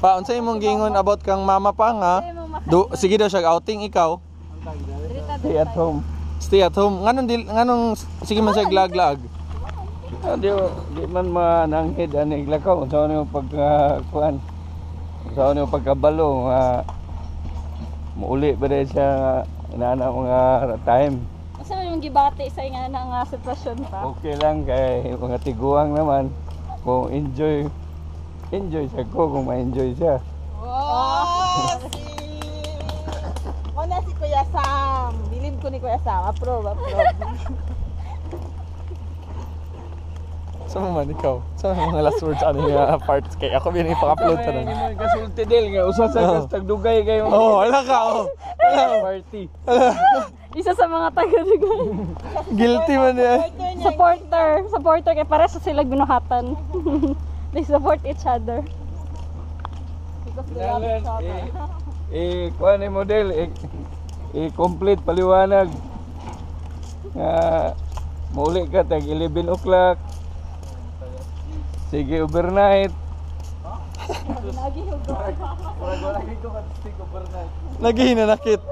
Pa, unsay imong gingon about kang mama pa nga? Sige daw siya outing ikaw. Stay at home. Stay at home. Nganong sige man siya glag-lag. Di man mananghid ani lakaw sa ano pagkuan. Sa ano pagkabalo muuli ba dahil siya inaana mga time. Asa yung gibati sa nga nga sitwasyon pa? Okay lang kay mga tiguang naman. Kung enjoy siya ko kung ma-enjoy siya. Oh, Wala si Kuya Sam. Bilin ko ni Kuya Sam. Approve. Sa man ikaw. Sa mga last words ano yung parts kay ako bin ipa-upload ta nang. Kasulti del nga usa sa tagdugay kayo. Oh, wala ka oh. Party. Isa sa mga taga-dugay. Guilty man yan. Supporter kay para sa sila binuhatan. They support each other. Because they love each other. Kuha ni model, complete paliwanag. Mauli ka tag 11 o'clock. Sige overnight. Lagi hinanakit.